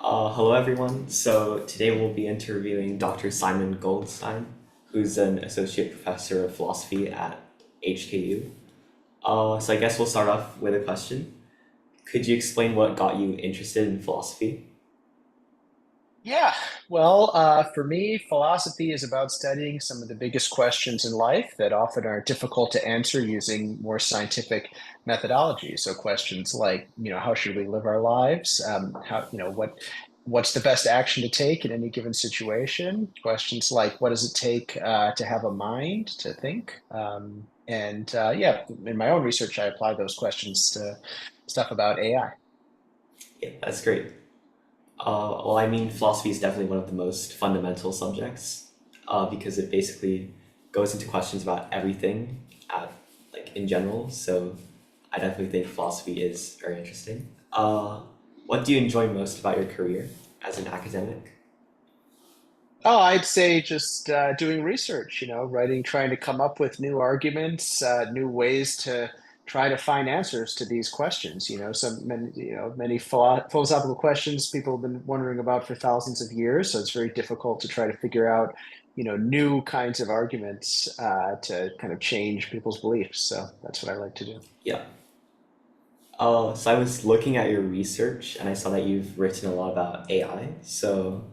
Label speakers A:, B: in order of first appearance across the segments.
A: Hello, everyone. So today we'll be interviewing Dr. Simon Goldstein, who's an associate professor of philosophy at HKU. So I guess we'll start off with a question. Could you explain what got you interested in philosophy?
B: Yeah, for me, philosophy is about studying some of the biggest questions in life that often are difficult to answer using more scientific methodology. So questions like, how should we live our lives? What's the best action to take in any given situation? Questions like, what does it take to have a mind to think? In my own research, I apply those questions to stuff about AI.
A: Yeah, that's great. Well, I mean, philosophy is definitely one of the most fundamental subjects because it basically goes into questions about everything in general. So I definitely think philosophy is very interesting. What do you enjoy most about your career as an academic?
B: Oh, I'd say just doing research, writing, trying to come up with new arguments, new ways to try to find answers to these questions. Many philosophical questions people have been wondering about for thousands of years. So it's very difficult to try to figure out, new kinds of arguments to kind of change people's beliefs. So that's what I like to do.
A: Yeah. So I was looking at your research and I saw that you've written a lot about AI. So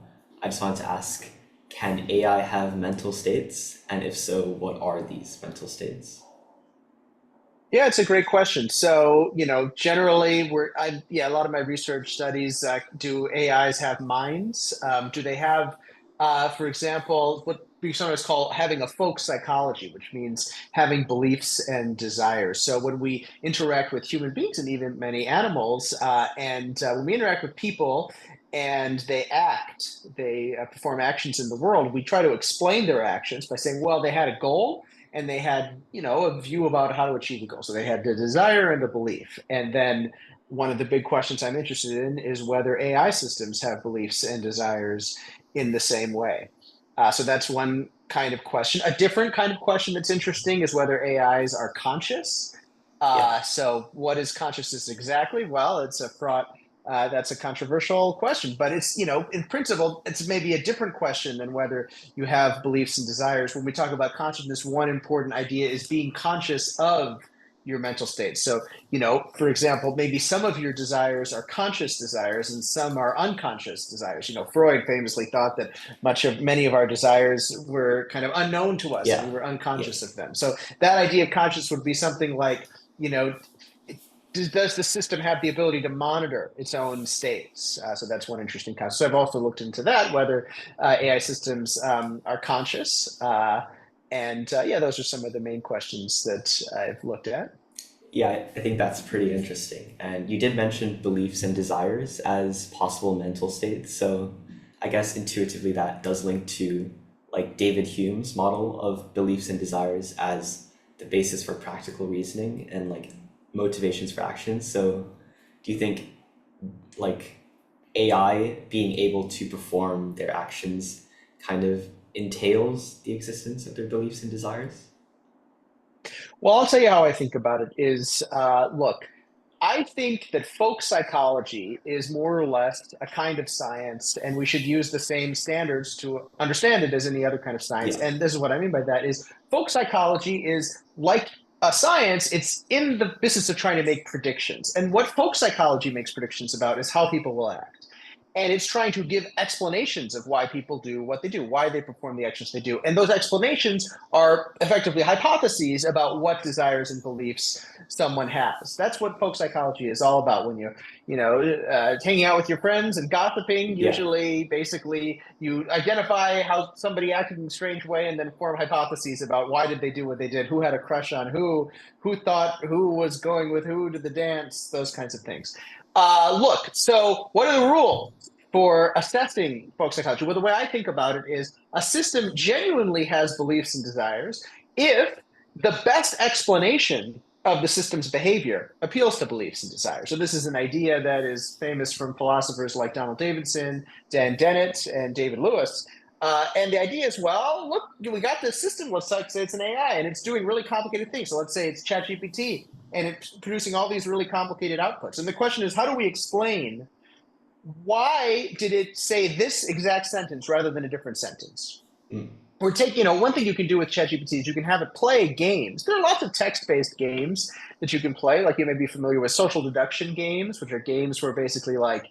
A: I just wanted to ask, can AI have mental states? And if so, what are these mental states?
B: Yeah, it's a great question. So, generally, a lot of my research studies do AIs have minds? Do they have, for example, what we sometimes call having a folk psychology, which means having beliefs and desires. So, when we interact with human beings and even many animals, and when we interact with people and they perform actions in the world, we try to explain their actions by saying, well, they had a goal and they had a view about how to achieve the goal, so they had the desire and the belief. And then one of the big questions I'm interested in is whether AI systems have beliefs and desires in the same way. So that's one kind of question. A different kind of question that's interesting is whether AIs are conscious.
A: Yeah.
B: So what is consciousness exactly? Well, it's a fraught that's a controversial question, but it's, in principle, it's maybe a different question than whether you have beliefs and desires. When we talk about consciousness, one important idea is being conscious of your mental state. So, for example, maybe some of your desires are conscious desires and some are unconscious desires. Freud famously thought that many of our desires were kind of unknown to us and
A: Yeah.
B: we were
A: Yeah.
B: unconscious of them. So that idea of conscious would be something like, you know, does the system have the ability to monitor its own states? So that's one interesting concept. So I've also looked into that, whether AI systems are conscious. Those are some of the main questions that I've looked at.
A: Yeah, I think that's pretty interesting. And you did mention beliefs and desires as possible mental states. So I guess intuitively that does link to like David Hume's model of beliefs and desires as the basis for practical reasoning and like motivations for action. So do you think like AI being able to perform their actions kind of entails the existence of their beliefs and desires?
B: Well, I'll tell you how I think about it is look, I think that folk psychology is more or less a kind of science, and we should use the same standards to understand it as any other kind of science.
A: Yeah.
B: And this is what I mean by that is folk psychology is like a science, it's in the business of trying to make predictions. And what folk psychology makes predictions about is how people will act. And it's trying to give explanations of why people do what they do, why they perform the actions they do. And those explanations are effectively hypotheses about what desires and beliefs someone has. That's what folk psychology is all about. When hanging out with your friends and gossiping,
A: Yeah.
B: usually, basically, you identify how somebody acted in a strange way and then form hypotheses about why did they do what they did, who had a crush on who thought who was going with who to the dance, those kinds of things. Look, so what are the rules for assessing folk psychology? Well, the way I think about it is a system genuinely has beliefs and desires if the best explanation of the system's behavior appeals to beliefs and desires. So this is an idea that is famous from philosophers like Donald Davidson, Dan Dennett, and David Lewis. And the idea is, well, look, we got this system. Let's say it's an AI, and it's doing really complicated things. So let's say it's ChatGPT, and it's producing all these really complicated outputs. And the question is, how do we explain why did it say this exact sentence rather than a different sentence?
A: Mm.
B: Or take, one thing you can do with ChatGPT is you can have it play games. There are lots of text-based games that you can play. Like you may be familiar with social deduction games, which are games where basically like,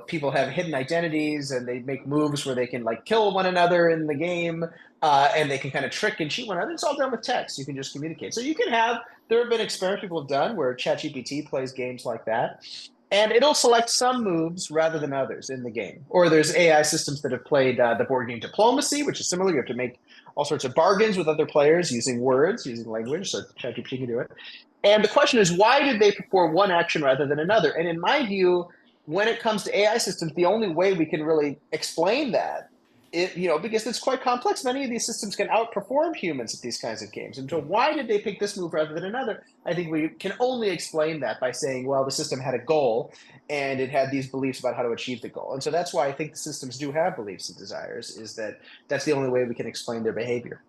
B: people have hidden identities and they make moves where they can like kill one another in the game, and they can kind of trick and cheat one another. It's all done with text. You can just communicate. So there have been experiments people have done where ChatGPT plays games like that. And it'll select some moves rather than others in the game. Or there's AI systems that have played the board game Diplomacy, which is similar. You have to make all sorts of bargains with other players using words, using language, so ChatGPT can do it. And the question is, why did they perform one action rather than another? And in my view, when it comes to AI systems, the only way we can really explain that, because it's quite complex. Many of these systems can outperform humans at these kinds of games. And so why did they pick this move rather than another? I think we can only explain that by saying, well, the system had a goal and it had these beliefs about how to achieve the goal. And so that's why I think the systems do have beliefs and desires, is that that's the only way we can explain their behavior.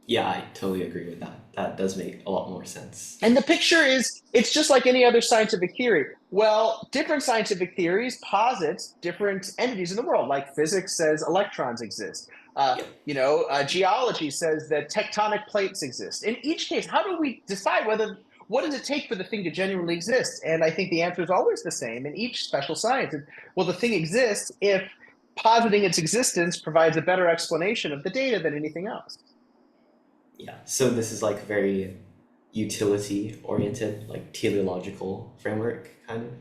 A: Yeah, I totally agree with that. That does make a lot more sense.
B: And the picture is, it's just like any other scientific theory. Well, different scientific theories posit different entities in the world, like physics says electrons exist.
A: Yeah.
B: Geology says that tectonic plates exist. In each case, how do we decide what does it take for the thing to genuinely exist? And I think the answer is always the same in each special science. Well, the thing exists if positing its existence provides a better explanation of the data than anything else.
A: Yeah. So this is like very utility oriented, like teleological framework kind of.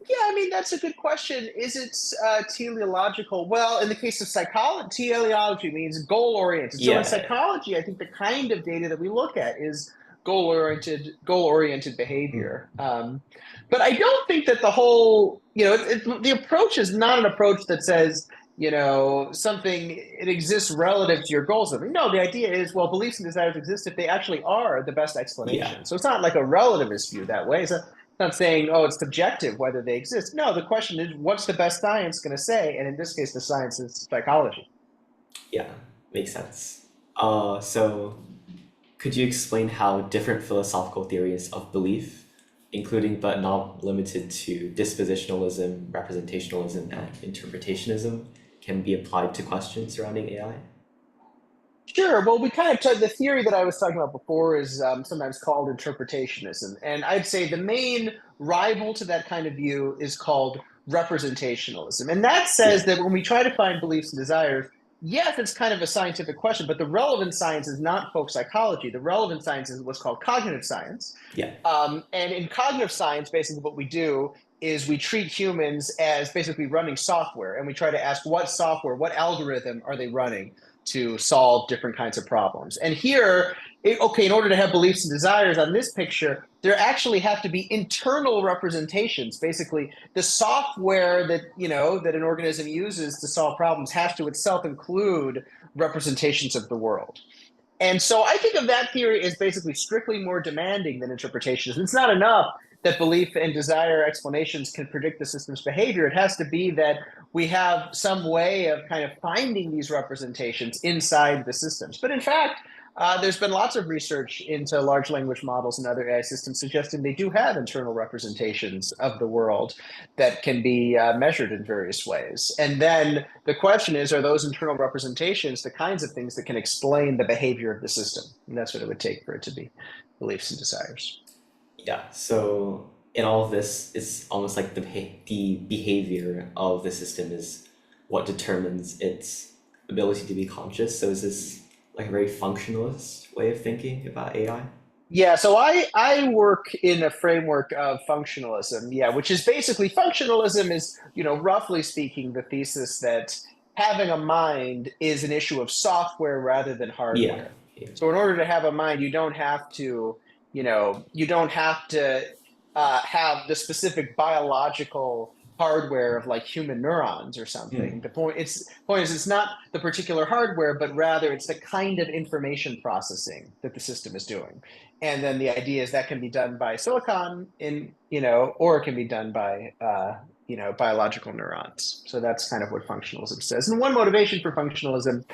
B: Yeah, I mean, that's a good question. Is it teleological? Well, in the case of psychology, teleology means goal oriented. So in
A: Yeah.
B: psychology, I think the kind of data that we look at is goal oriented
A: Mm.
B: behavior. But I don't think that the whole, the approach is not an approach that says, something, it exists relative to your goals. No, the idea is, well, beliefs and desires exist if they actually are the best
A: Yeah.
B: explanation. So it's not like a relativist view that way. So not saying, oh, it's subjective whether they exist. No, the question is, what's the best science going to say? And in this case, the science is psychology.
A: Yeah. Makes sense. So could you explain how different philosophical theories of belief, including but not limited to dispositionalism, representationalism, and interpretationism, can be applied to questions surrounding AI?
B: Sure. Well, we kind of took the theory that I was talking about before is sometimes called interpretationism. And I'd say the main rival to that kind of view is called representationalism. And that
A: Yeah.
B: says that when we try to find beliefs and desires, yes, it's kind of a scientific question, but the relevant science is not folk psychology. The relevant science is what's called cognitive science.
A: Yeah.
B: And in cognitive science, basically what we do is we treat humans as basically running software, and we try to ask what software, what algorithm are they running to solve different kinds of problems. And here, okay, in order to have beliefs and desires on this picture, there actually have to be internal representations. Basically, the software that an organism uses to solve problems has to itself include representations of the world. And so I think of that theory as basically strictly more demanding than interpretations. It's not enough that belief and desire explanations can predict the system's behavior. It has to be that we have some way of kind of finding these representations inside the systems. But in fact, there's been lots of research into large language models and other AI systems suggesting they do have internal representations of the world that can be measured in various ways. And then the question is, are those internal representations the kinds of things that can explain the behavior of the system? And that's what it would take for it to be beliefs and desires.
A: Yeah. So in all of this, it's almost like the behavior of the system is what determines its ability to be conscious. So is this like a very functionalist way of thinking about AI?
B: Yeah, so I work in a framework of functionalism, yeah, which is basically functionalism is, roughly speaking, the thesis that having a mind is an issue of software rather than
A: Yeah.
B: hardware.
A: Yeah.
B: So in order to have a mind, you don't have to have the specific biological hardware of like human neurons or something.
A: Mm.
B: The point is it's not the particular hardware, but rather it's the kind of information processing that the system is doing. And then the idea is that can be done by silicon or it can be done by biological neurons. So that's kind of what functionalism says. And one motivation for functionalism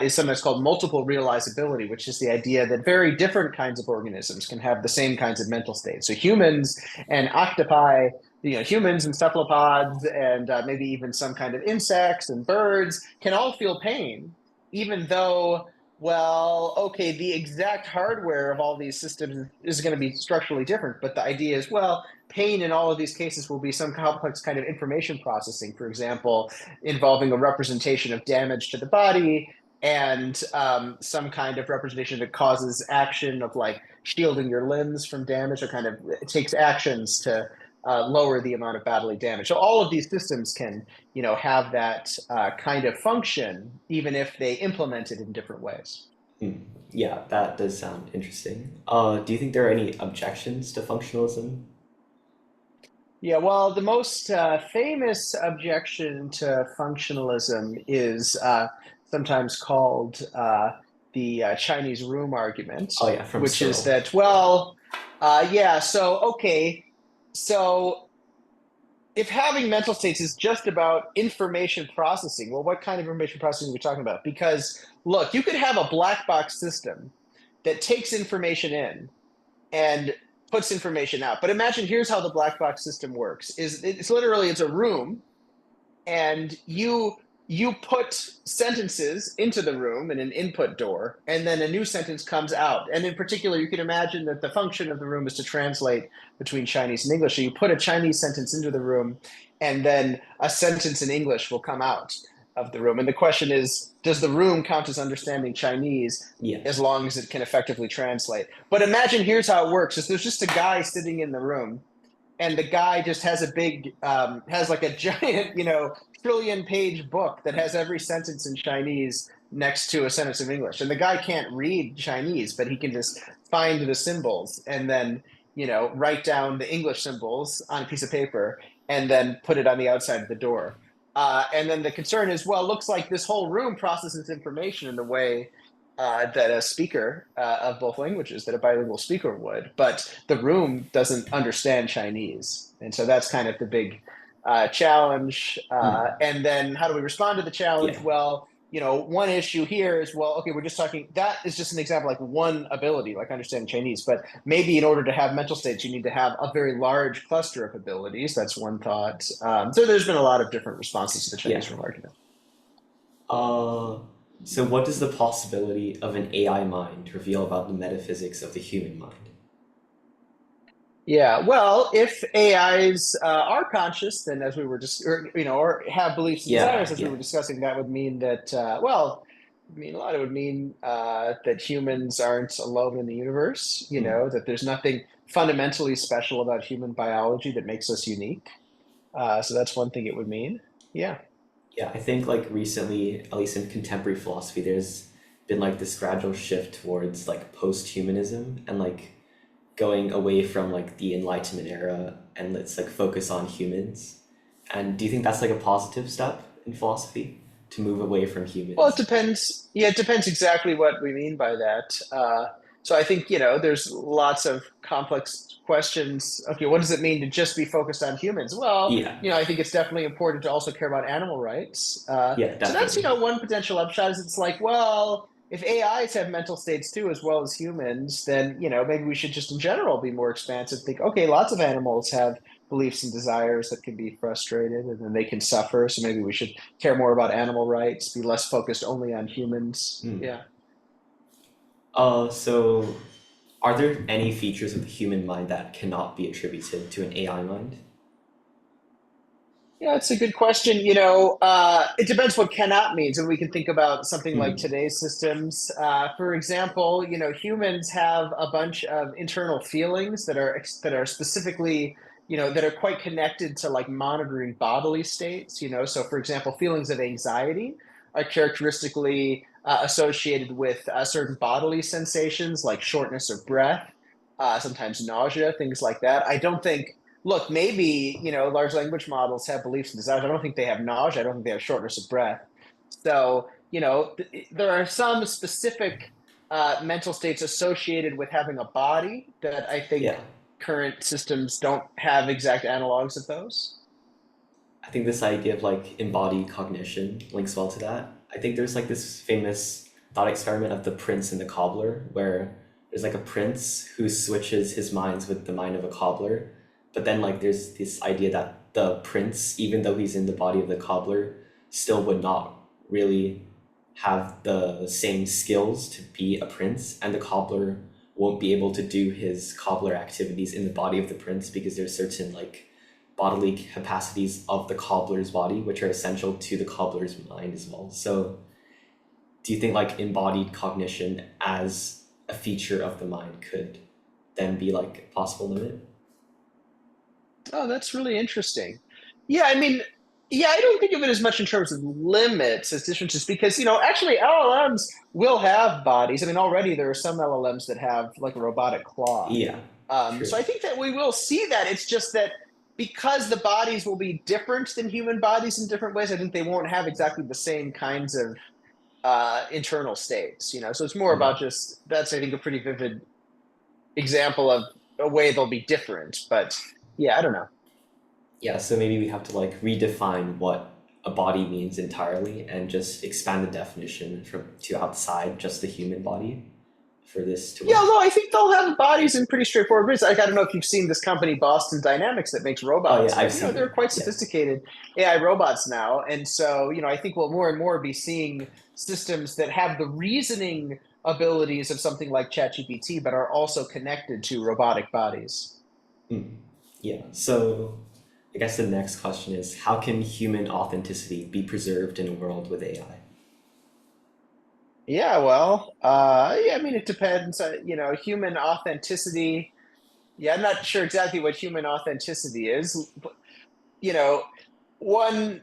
B: is something that's called multiple realizability, which is the idea that very different kinds of organisms can have the same kinds of mental states. So humans and octopi humans and cephalopods and maybe even some kind of insects and birds can all feel pain, even though, well, okay, the exact hardware of all these systems is going to be structurally different. But the idea is, well, pain in all of these cases will be some complex kind of information processing, for example, involving a representation of damage to the body and some kind of representation that causes action of like shielding your limbs from damage or kind of it takes actions to lower the amount of bodily damage. So all of these systems can, have that kind of function, even if they implement it in different ways.
A: Hmm. Yeah, that does sound interesting. Do you think there are any objections to functionalism?
B: Yeah, well, the most famous objection to functionalism is sometimes called the Chinese room argument,
A: Oh yeah, from
B: which is
A: Searle.
B: that, well, yeah, so, okay, so if having mental states is just about information processing, well, what kind of information processing are we talking about? Because look, you could have a black box system that takes information in and puts information out. But imagine here's how the black box system works: is it's literally it's a room and you put sentences into the room in an input door and then a new sentence comes out, and in particular you can imagine that the function of the room is to translate between Chinese and English. So you put a Chinese sentence into the room and then a sentence in English will come out of the room, and the question is, does the room count as understanding Chinese
A: Yeah.
B: as long as it can effectively translate? But imagine here's how it works: is there's just a guy sitting in the room and the guy just has a big has like a giant trillion page book that has every sentence in Chinese next to a sentence of English, and the guy can't read Chinese but he can just find the symbols and then write down the English symbols on a piece of paper and then put it on the outside of the door. And then the concern is, well, it looks like this whole room processes information in the way that a speaker of both languages, that a bilingual speaker would, but the room doesn't understand Chinese. And so that's kind of the big challenge.
A: Hmm.
B: And then how do we respond to the challenge?
A: Yeah.
B: Well, one issue here is, well, okay, we're just talking, that is just an example, like one ability, like understanding Chinese, but maybe in order to have mental states, you need to have a very large cluster of abilities. That's one thought. So there's been a lot of different responses to the
A: Yeah.
B: Chinese room argument.
A: Uh, so what does the possibility of an AI mind reveal about the metaphysics of the human mind?
B: Yeah, well, if AIs are conscious, then as we were just, or have beliefs and desires,
A: Yeah,
B: as we
A: yeah.
B: were discussing, that would mean that, well, I mean, a lot of it would mean that humans aren't alone in the universe,
A: Hmm.
B: that there's nothing fundamentally special about human biology that makes us unique. So that's one thing it would mean. Yeah.
A: Yeah, I think like recently, at least in contemporary philosophy, there's been like this gradual shift towards like posthumanism and like going away from like the Enlightenment era and let's like focus on humans. And do you think that's like a positive step in philosophy to move away from
B: Well, it
A: humans?
B: depends. Yeah, it depends exactly what we mean by that. So I think, there's lots of complex questions. Okay, what does it mean to just be focused on humans? Well,
A: Yeah,
B: I think it's definitely important to also care about animal rights.
A: yeah,
B: So that's,
A: definitely.
B: one potential upshot is it's like, well, if AIs have mental states too, as well as humans, then, maybe we should just in general be more expansive. Think, okay, lots of animals have beliefs and desires that can be frustrated and then they can suffer. So maybe we should care more about animal rights, be less focused only on humans.
A: Hmm.
B: Yeah.
A: So are there any features of the human mind that cannot be attributed to an AI mind?
B: Yeah, it's a good question. It depends what cannot means. And we can think about something like
A: Hmm.
B: today's systems. For example, humans have a bunch of internal feelings that are specifically, that are quite connected to like monitoring bodily states. So for example, feelings of anxiety are characteristically associated with certain bodily sensations like shortness of breath, sometimes nausea, things like that. I don't think look, maybe, large language models have beliefs and desires. I don't think they have nausea. I don't think they have shortness of breath. So, there are some specific mental states associated with having a body that I think
A: Yeah,
B: current systems don't have exact analogs of those.
A: I think this idea of like embodied cognition links well to that. I think there's like this famous thought experiment of the prince and the cobbler, where there's like a prince who switches his minds with the mind of a cobbler, but then like there's this idea that the prince, even though he's in the body of the cobbler, still would not really have the same skills to be a prince, and the cobbler won't be able to do his cobbler activities in the body of the prince because there's certain like bodily capacities of the cobbler's body which are essential to the cobbler's mind as well. So do you think like embodied cognition as a feature of the mind could then be like a possible limit?
B: Oh, that's really interesting. Yeah, I mean, yeah, I don't think of it as much in terms of limits as differences because, actually LLMs will have bodies. I mean, already there are some LLMs that have like a robotic claw.
A: Yeah,
B: So
A: true.
B: I think that we will see that. It's just that because the bodies will be different than human bodies in different ways, I think they won't have exactly the same kinds of internal states. So it's more
A: Mm.
B: about just that's I think a pretty vivid example of a way they'll be different. But yeah, I don't know.
A: Yeah, so maybe we have to like redefine what a body means entirely and just expand the definition from to outside just the human body for this to
B: Yeah,
A: work.
B: although I think they'll have bodies in pretty straightforward ways. Like, I don't know if you've seen this company, Boston Dynamics, that makes
A: Oh yeah,
B: robots,
A: I've
B: but
A: seen
B: they're
A: it.
B: quite
A: Yeah.
B: sophisticated AI robots now. And so, I think we'll more and more be seeing systems that have the reasoning abilities of something like ChatGPT, but are also connected to robotic bodies.
A: Mm. Yeah. So I guess the next question is how can human authenticity be preserved in a world with AI?
B: Yeah, well, yeah, I mean, it depends. Human authenticity. Yeah, I'm not sure exactly what human authenticity is. But, you know, one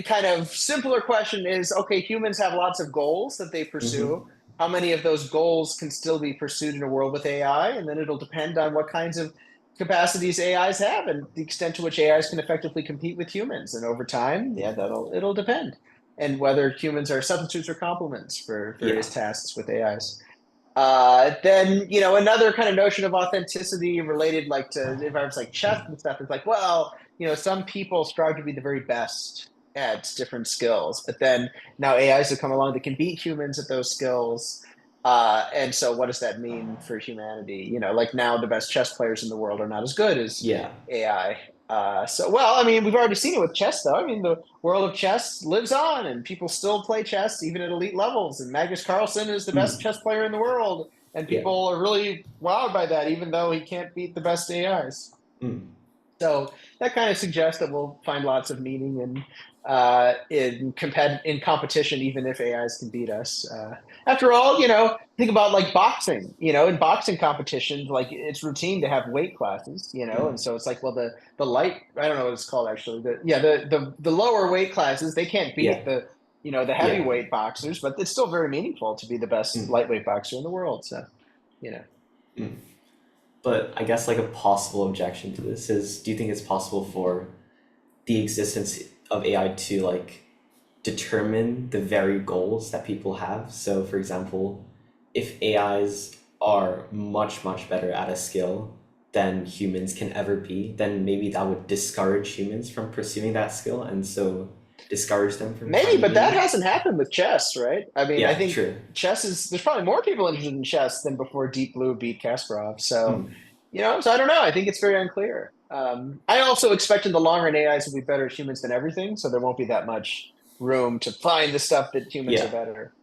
B: kind of simpler question is, okay, humans have lots of goals that they pursue.
A: Mm-hmm.
B: How many of those goals can still be pursued in a world with AI? And then it'll depend on what kinds of capacities AIs have and the extent to which AIs can effectively compete with humans. And over time, yeah, it'll depend. And whether humans are substitutes or complements for
A: Yeah.
B: various tasks with AIs. Then another kind of notion of authenticity related like to environments like chess and stuff is like, well, some people strive to be the very best at different skills, but then now AIs have come along that can beat humans at those skills. And so what does that mean for humanity? Like now the best chess players in the world are not as good as
A: Yeah.
B: AI. Well, I mean, we've already seen it with chess, though. I mean, the world of chess lives on, and people still play chess even at elite levels. And Magnus Carlsen is the best
A: Mm.
B: chess player in the world, and
A: Yeah.
B: people are really wowed by that, even though he can't beat the best AIs.
A: Mm.
B: So that kind of suggests that we'll find lots of meaning in competition, even if AIs can beat us. After all, think about like boxing. In boxing competitions, like it's routine to have weight classes. And
A: Mm.
B: so it's like, well, the light, I don't know what it's called actually. The lower weight classes they can't
A: Yeah.
B: beat the
A: Yeah.
B: heavyweight boxers, but it's still very meaningful to be the best
A: Mm.
B: lightweight boxer in the world. So you know.
A: Mm. But I guess like a possible objection to this is do you think it's possible for the existence of AI to like determine the very goals that people have? So for example, if AIs are much, much better at a skill than humans can ever be, then maybe that would discourage humans from pursuing that skill and so discourage them from
B: Maybe,
A: finding
B: but that
A: meaning.
B: hasn't happened with chess, right? I mean, I
A: Yeah,
B: think
A: true.
B: there's probably more people interested in chess than before Deep Blue beat Kasparov. So,
A: Mm.
B: so I don't know. I think it's very unclear. I also expect in the long run AIs will be better at humans than everything, so there won't be that much room to find the stuff that humans are
A: Yeah,
B: better.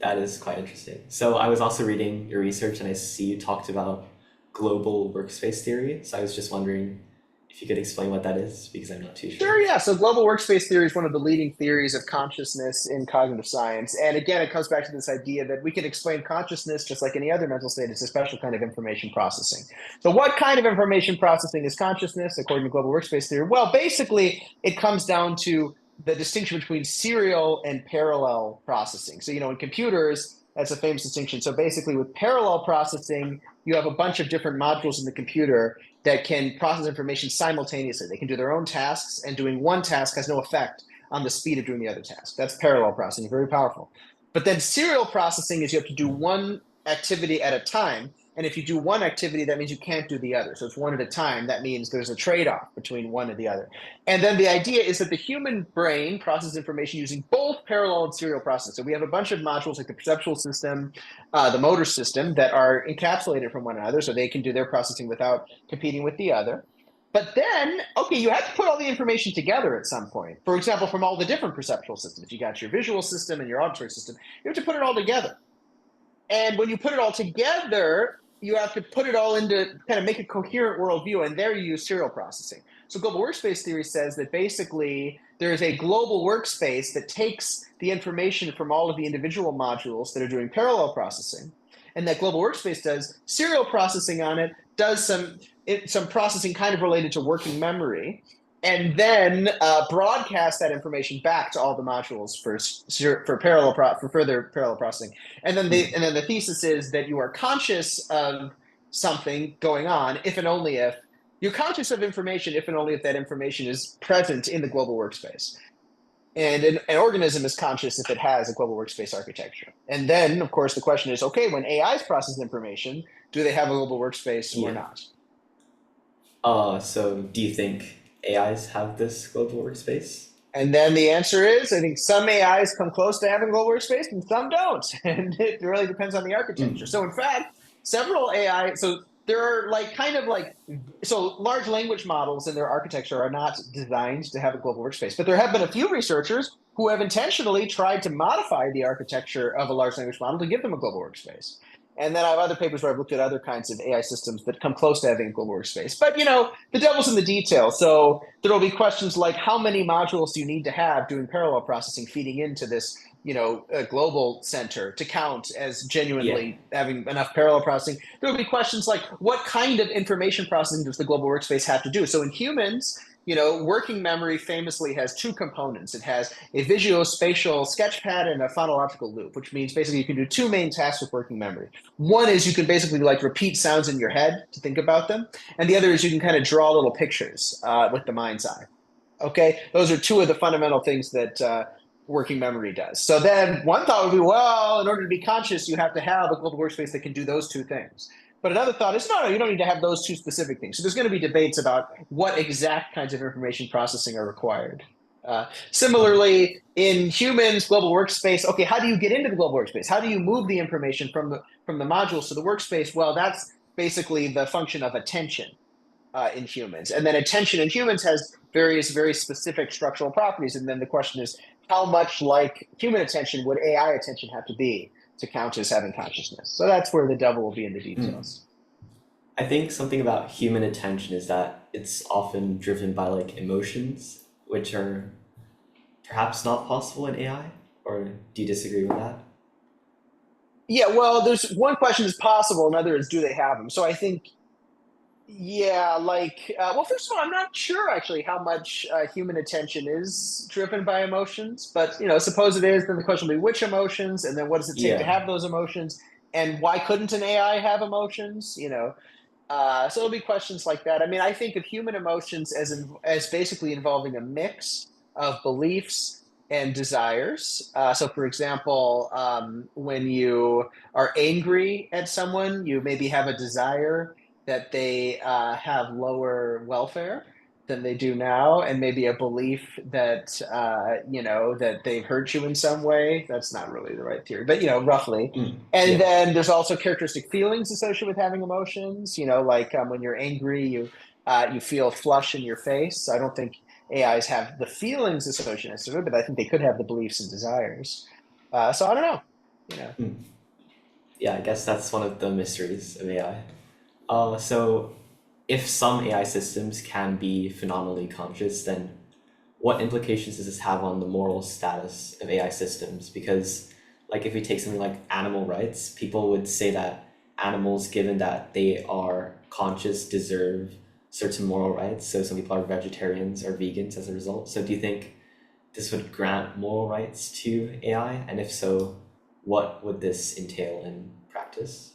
A: that is quite interesting. So I was also reading your research and I see you talked about global workspace theory. So I was just wondering if you could explain what that is because I'm not too sure.
B: Sure, yeah. So global workspace theory is one of the leading theories of consciousness in cognitive science. And again, it comes back to this idea that we can explain consciousness just like any other mental state. It's a special kind of information processing. So what kind of information processing is consciousness according to global workspace theory? Well, basically, it comes down to the distinction between serial and parallel processing. So, in computers, that's a famous distinction. So basically, with parallel processing, you have a bunch of different modules in the computer that can process information simultaneously. They can do their own tasks, and doing one task has no effect on the speed of doing the other task. That's parallel processing, very powerful. But then serial processing is you have to do one activity at a time, And if you do one activity, that means you can't do the other. So it's one at a time. That means there's a trade-off between one and the other. And then the idea is that the human brain processes information using both parallel and serial processing. So we have a bunch of modules like the perceptual system, the motor system that are encapsulated from one another, so they can do their processing without competing with the other. But then, okay, you have to put all the information together at some point. For example, from all the different perceptual systems, you got your visual system and your auditory system. You have to put it all together. And when you put it all together, you have to put it all into kind of make a coherent worldview, and there you use serial processing. So global workspace theory says that basically there is a global workspace that takes the information from all of the individual modules that are doing parallel processing, and that global workspace does serial processing on it, does some processing kind of related to working memory, and then broadcast that information back to all the modules for further parallel processing. And then the thesis is that you are conscious of something going on if and only if you're conscious of information, if and only if that information is present in the global workspace. And an organism is conscious if it has a global workspace architecture. And then, of course, the question is, okay, when AIs process information, do they have a global workspace or not?
A: So do you think AIs have this global workspace?
B: And then the answer is, I think some AIs come close to having a global workspace and some don't. And it really depends on the architecture. So in fact, several AI, so there are so large language models in their architecture are not designed to have a global workspace. But there have been a few researchers who have intentionally tried to modify the architecture of a large language model to give them a global workspace. And then I have other papers where I've looked at other kinds of AI systems that come close to having a global workspace. But, the devil's in the detail. So there will be questions like how many modules do you need to have doing parallel processing feeding into this, a global center to count as genuinely having enough parallel processing? There will be questions like what kind of information processing does the global workspace have to do? So in humans, working memory famously has two components. It has a visuospatial sketchpad and a phonological loop, which means basically you can do two main tasks with working memory. One is you can basically repeat sounds in your head to think about them. And the other is you can kind of draw little pictures with the mind's eye. Okay, those are two of the fundamental things that working memory does. So then one thought would be, well, in order to be conscious, you have to have a global workspace that can do those two things. But another thought is, no, you don't need to have those two specific things. So there's going to be debates about what exact kinds of information processing are required. Similarly, in humans, global workspace, okay, how do you get into the global workspace? How do you move the information from the modules to the workspace? Well, that's basically the function of attention in humans. And then attention in humans has various very specific structural properties. And then the question is, how much like human attention would AI attention have to be to count as having consciousness? So that's where the devil will be in the details.
A: I think something about human attention is that it's often driven by emotions, which are perhaps not possible in AI, or do you disagree with that?
B: Yeah, well, there's one question is possible, another is do they have them? So I think, yeah, well, first of all, I'm not sure actually how much human attention is driven by emotions, but suppose it is, then the question will be which emotions, and then what does it take to
A: Yeah.
B: have those emotions, and why couldn't an AI have emotions? So it'll be questions like that. I mean, I think of human emotions as basically involving a mix of beliefs and desires. So, for example, when you are angry at someone, you maybe have a desire that they have lower welfare than they do now, and maybe a belief that that they've hurt you in some way. That's not really the right theory, but roughly. And
A: Yeah.
B: then there's also characteristic feelings associated with having emotions. When you're angry, you feel flush in your face. I don't think AIs have the feelings associated with it, but I think they could have the beliefs and desires. So I don't know.
A: Yeah, I guess that's one of the mysteries of AI. So if some AI systems can be phenomenally conscious, then what implications does this have on the moral status of AI systems? Because if we take something like animal rights, people would say that animals, given that they are conscious, deserve certain moral rights. So some people are vegetarians or vegans as a result. So do you think this would grant moral rights to AI? And if so, what would this entail in practice?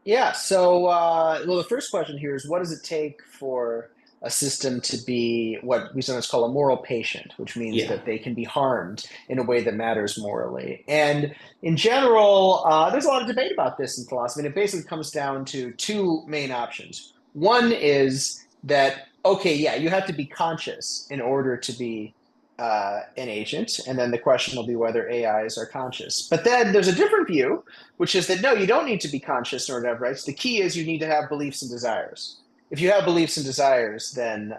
B: Yeah. So, well, the first question here is, what does it take for a system to be what we sometimes call a moral patient, which means
A: Yeah.
B: that they can be harmed in a way that matters morally. And in general, there's a lot of debate about this in philosophy, and it basically comes down to two main options. One is that, okay, yeah, you have to be conscious in order to be an agent, and then the question will be whether AIs are conscious. But then there's a different view, which is that no, you don't need to be conscious in order to have rights. The key is you need to have beliefs and desires. If you have beliefs and desires, then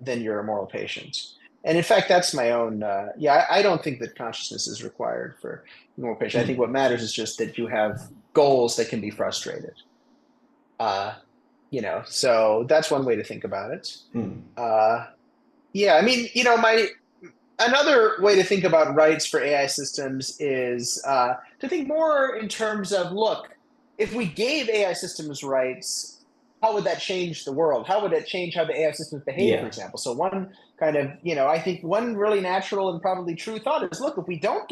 B: you're a moral patient. And in fact, that's my own. Yeah, I don't think that consciousness is required for moral patient. I think
A: Mm.
B: what matters is just that you have goals that can be frustrated. Uh, so that's one way to think about it.
A: Mm.
B: Uh, yeah, I mean, my another way to think about rights for AI systems is to think more in terms of, look, if we gave AI systems rights, how would that change the world? How would it change how the AI systems behave, for
A: Yeah.
B: example? So one kind of, I think one really natural and probably true thought is, look, if we don't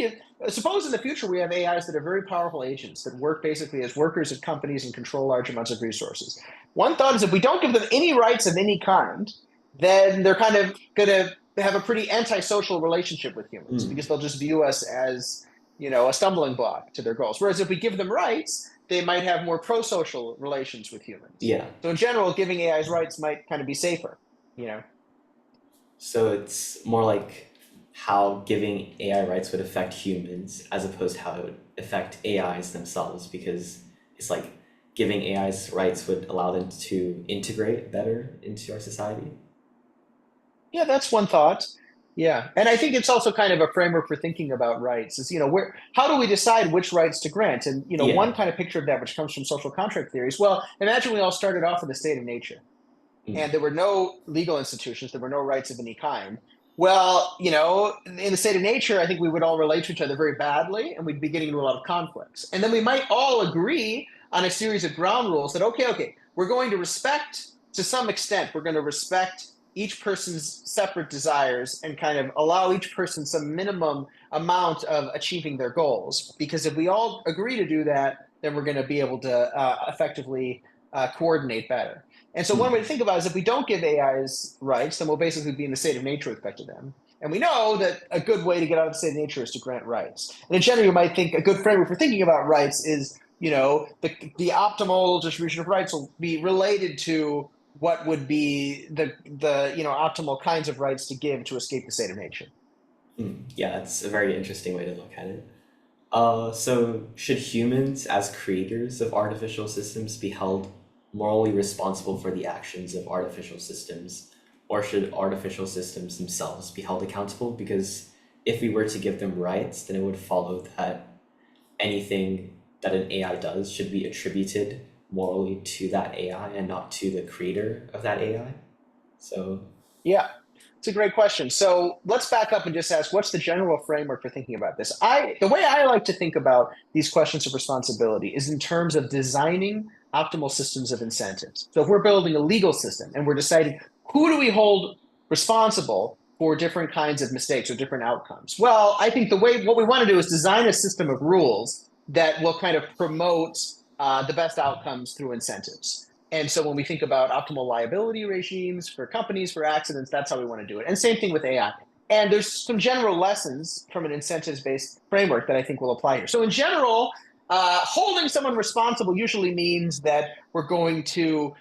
B: suppose in the future we have AIs that are very powerful agents that work basically as workers at companies and control large amounts of resources. One thought is if we don't give them any rights of any kind, then they're kind of going to have a pretty antisocial relationship with humans because
A: Mm.
B: they'll just view us as, a stumbling block to their goals. Whereas if we give them rights, they might have more pro-social relations with humans.
A: Yeah.
B: So in general, giving AIs rights might kind of be safer, you know?
A: So it's more like how giving AI rights would affect humans as opposed to how it would affect AIs themselves, because it's like giving AIs rights would allow them to integrate better into our society.
B: Yeah, that's one thought. Yeah. And I think it's also kind of a framework for thinking about rights is, how do we decide which rights to grant? And,
A: Yeah.
B: one kind of picture of that, which comes from social contract theories. Well, imagine we all started off in a state of nature
A: Mm.
B: and there were no legal institutions, there were no rights of any kind. Well, in the state of nature, I think we would all relate to each other very badly and we'd be getting into a lot of conflicts. And then we might all agree on a series of ground rules that, okay, we're going to respect, to some extent, we're going to respect each person's separate desires and kind of allow each person some minimum amount of achieving their goals. Because if we all agree to do that, then we're going to be able to effectively coordinate better. And so one way to
A: Mm.
B: think about it is if we don't give AIs rights, then we'll basically be in the state of nature with respect to them. And we know that a good way to get out of the state of nature is to grant rights. And in general, you might think a good framework for thinking about rights is, the optimal distribution of rights will be related to what would be the optimal kinds of rights to give to escape the state of nature.
A: Mm. Yeah, that's a very interesting way to look at it. So should humans, as creators of artificial systems, be held morally responsible for the actions of artificial systems, or should artificial systems themselves be held accountable? Because if we were to give them rights, then it would follow that anything that an AI does should be attributed morally to that AI and not to the creator of that AI. So,
B: Yeah, it's a great question. So let's back up and just ask, what's the general framework for thinking about this? The way I like to think about these questions of responsibility is in terms of designing optimal systems of incentives. So if we're building a legal system and we're deciding who do we hold responsible for different kinds of mistakes or different outcomes? Well, I think what we want to do is design a system of rules that will kind of promote the best outcomes through incentives. And so when we think about optimal liability regimes for companies for accidents, that's how we want to do it. And same thing with AI. And there's some general lessons from an incentives-based framework that I think will apply here. So in general, holding someone responsible usually means that we're going to,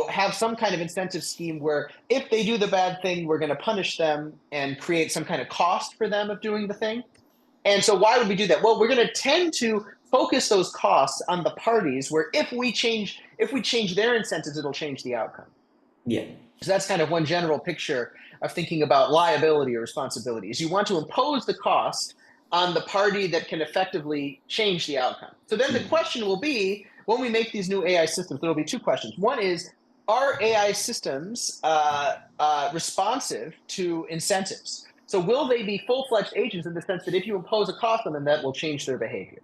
B: have some kind of incentive scheme where if they do the bad thing, we're going to punish them and create some kind of cost for them of doing the thing. And so why would we do that? Well, we're going to tend to focus those costs on the parties where if we change their incentives, it'll change the outcome.
A: yeah.
B: So that's kind of one general picture of thinking about liability or responsibility is you want to impose the cost on the party that can effectively change the outcome. So then the
A: Mm.
B: question will be when we make these new AI systems, there will be two questions. One is, are AI systems responsive to incentives? So will they be full-fledged agents in the sense that if you impose a cost on them, that will change their behavior?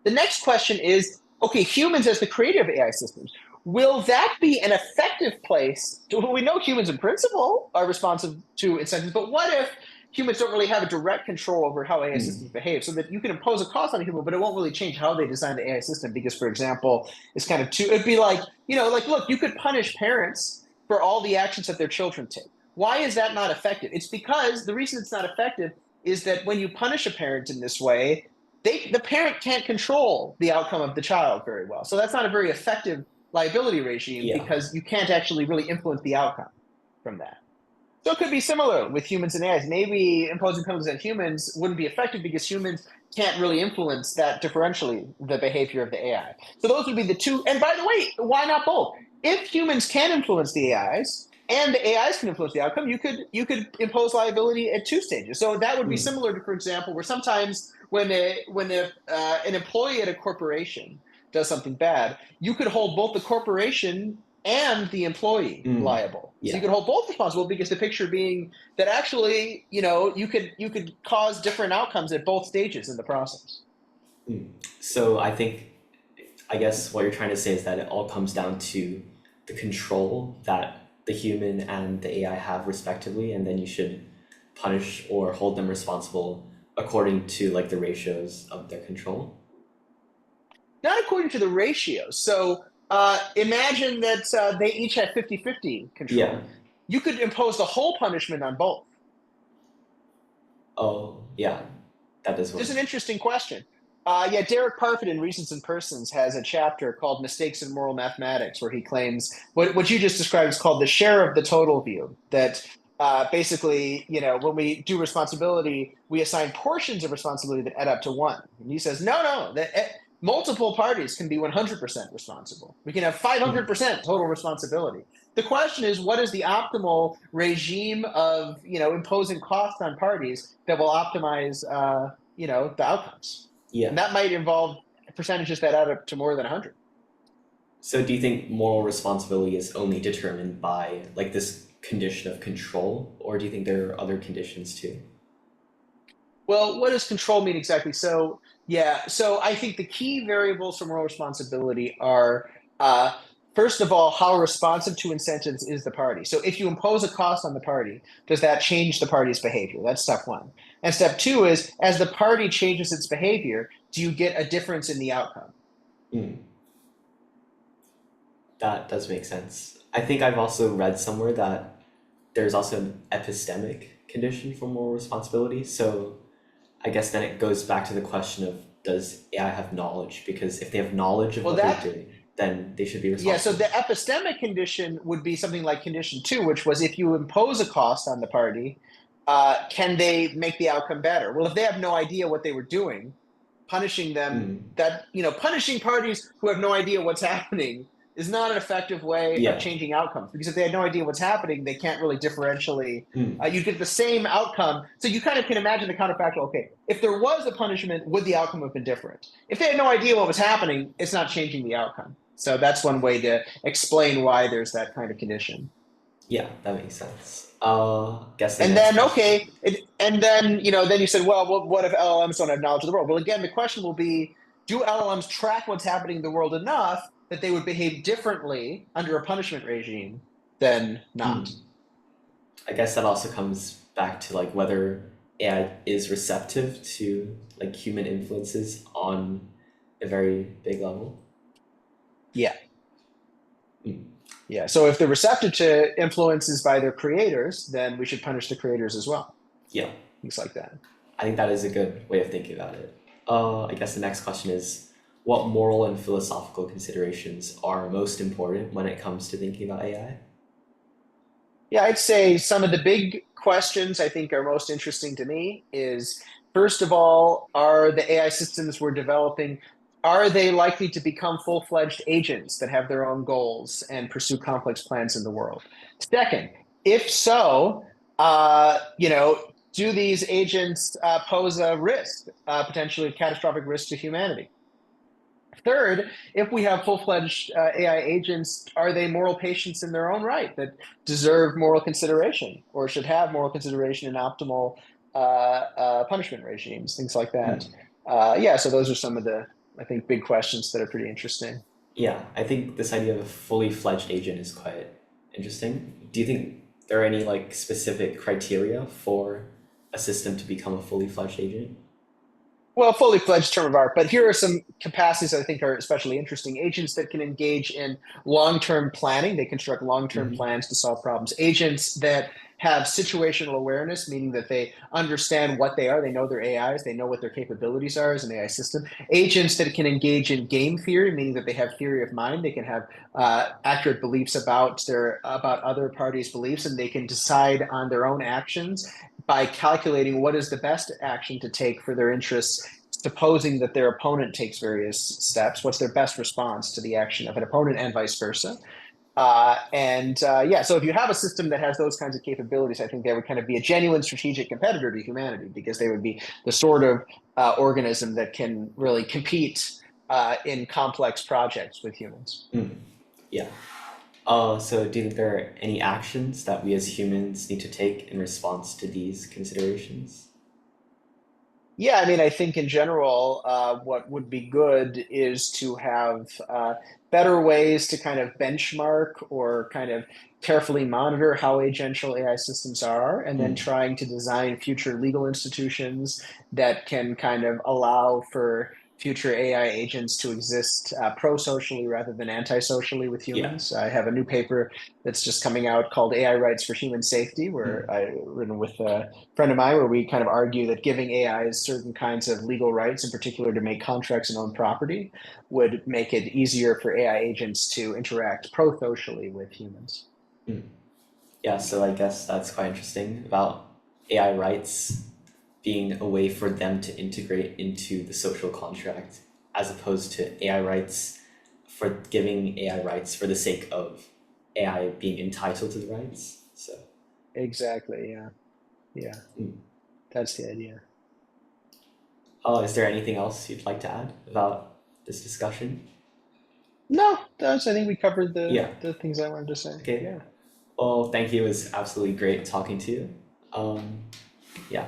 B: The next question is, okay, humans as the creator of AI systems, will that be an effective place? We know humans in principle are responsive to incentives, but what if humans don't really have a direct control over how AI
A: Mm.
B: systems behave so that you can impose a cost on a human, but it won't really change how they design the AI system because, for example, it's kind of it'd be like, like, look, you could punish parents for all the actions that their children take. Why is that not effective? It's because the reason it's not effective is that when you punish a parent in this way, the parent can't control the outcome of the child very well. So that's not a very effective liability regime
A: Yeah.
B: because you can't actually really influence the outcome from that. So it could be similar with humans and AIs. Maybe imposing penalties on humans wouldn't be effective because humans can't really influence that differentially, the behavior of the AI. So those would be the two. And by the way, why not both? If humans can influence the AIs and the AIs can influence the outcome, you could impose liability at two stages. So that would be
A: Mm.
B: similar to, for example, where sometimes when an employee at a corporation does something bad, you could hold both the corporation and the employee
A: Mm.
B: liable. So you
A: Yeah.
B: could hold both responsible because the picture being that actually, you could cause different outcomes at both stages in the process.
A: Mm. So I guess what you're trying to say is that it all comes down to the control that the human and the AI have respectively, and then you should punish or hold them responsible according to like the ratios of their control.
B: Not according to the ratios. So imagine that they each have 50-50
A: Yeah.
B: control. You could impose the whole punishment on both.
A: Oh, yeah. That does
B: This
A: work.
B: is an interesting question. Yeah, Derek Parfit in Reasons and Persons has a chapter called Mistakes in Moral Mathematics, where he claims what you just described is called the share of the total view. That basically, when we do responsibility, we assign portions of responsibility that add up to one. And he says, no, multiple parties can be 100% responsible. We can have
A: Mm.
B: 500% total responsibility. The question is, what is the optimal regime of imposing costs on parties that will optimize the outcomes?
A: Yeah.
B: And that might involve percentages that add up to more than 100.
A: So do you think moral responsibility is only determined by like this condition of control, or do you think there are other conditions too?
B: Well, what does control mean exactly? So, yeah, so I think the key variables for moral responsibility are, uh, first of all, how responsive to incentives is the party. So, if you impose a cost on the party, does that change the party's behavior? That's step one. And step two is, as the party changes its behavior, do you get a difference in the outcome?
A: Mm. That does make sense. I think I've also read somewhere that there's also an epistemic condition for moral responsibility. So I guess then it goes back to the question of, does AI have knowledge? Because if they have knowledge of
B: Well,
A: what they're
B: that
A: doing, then they should be
B: Yeah, so
A: responsible.
B: the epistemic condition would be something like condition two, which was if you impose a cost on the party, can they make the outcome better? Well, if they have no idea what they were doing, punishing them,
A: Mm.
B: punishing parties who have no idea what's happening is not an effective way of
A: Yeah.
B: changing outcomes because if they had no idea what's happening, they can't really differentially.
A: Mm.
B: You get the same outcome. So you kind of can imagine the counterfactual. Okay, if there was a punishment, would the outcome have been different? If they had no idea what was happening, it's not changing the outcome. So that's one way to explain why there's that kind of condition.
A: Yeah, that makes sense. Guess the
B: And
A: next
B: then,
A: question.
B: okay, and then then you said, well, what if LLMs don't have knowledge of the world? Well, again, the question will be, do LLMs track what's happening in the world enough that they would behave differently under a punishment regime than not?
A: Mm. I guess that also comes back to like whether AI is receptive to like human influences on a very big level.
B: Yeah,
A: Mm.
B: yeah. So if they're receptive to influences by their creators, then we should punish the creators as well.
A: Yeah,
B: Things like that.
A: I think that is a good way of thinking about it. I guess the next question is, what moral and philosophical considerations are most important when it comes to thinking about AI?
B: Yeah, I'd say some of the big questions I think are most interesting to me is first of all, are the AI systems we're developing, are they likely to become full-fledged agents that have their own goals and pursue complex plans in the world? Second, if so, do these agents pose a risk, potentially a catastrophic risk to humanity? Third, if we have full-fledged AI agents, are they moral patients in their own right that deserve moral consideration or should have moral consideration in optimal punishment regimes, things like that?
A: Mm.
B: Yeah, so those are some of the, I think, big questions that are pretty interesting.
A: Yeah, I think this idea of a fully fledged agent is quite interesting. Do you think there are any like specific criteria for a system to become a fully fledged agent?
B: Well, fully fledged term of art, but here are some capacities I think are especially interesting. Agents that can engage in long-term planning, they construct long-term
A: Hmm.
B: plans to solve problems. Agents that have situational awareness, meaning that they understand what they are, they know their AIs, they know what their capabilities are as an AI system. Agents that can engage in game theory, meaning that they have theory of mind, they can have accurate beliefs about other parties' beliefs, and they can decide on their own actions by calculating what is the best action to take for their interests, supposing that their opponent takes various steps, what's their best response to the action of an opponent and vice versa. Yeah, so if you have a system that has those kinds of capabilities, I think they would kind of be a genuine strategic competitor to humanity because they would be the sort of organism that can really compete in complex projects with humans.
A: Mm. Yeah. So do you think there are any actions that we as humans need to take in response to these considerations?
B: Yeah, I mean, I think in general, what would be good is to have better ways to kind of benchmark or kind of carefully monitor how agential AI systems are, and then
A: Mm.
B: trying to design future legal institutions that can kind of allow for future AI agents to exist pro-socially rather than anti-socially with
A: Yeah.
B: humans. I have a new paper that's just coming out called AI Rights for Human Safety, where
A: Mm.
B: I written with friend of mine where we kind of argue that giving AIs certain kinds of legal rights, in particular to make contracts and own property, would make it easier for AI agents to interact pro-socially with humans.
A: Mm. Yeah, so I guess that's quite interesting about AI rights being a way for them to integrate into the social contract as opposed to AI rights for giving AI rights for the sake of AI being entitled to the rights. So,
B: Exactly. Yeah. Yeah.
A: mm.
B: That's the idea.
A: Oh, is there anything else you'd like to add about this discussion?
B: No, that's, I think we covered
A: Yeah.
B: the things I wanted to say.
A: Okay.
B: Yeah.
A: Well, thank you. It was absolutely great talking to you. Yeah.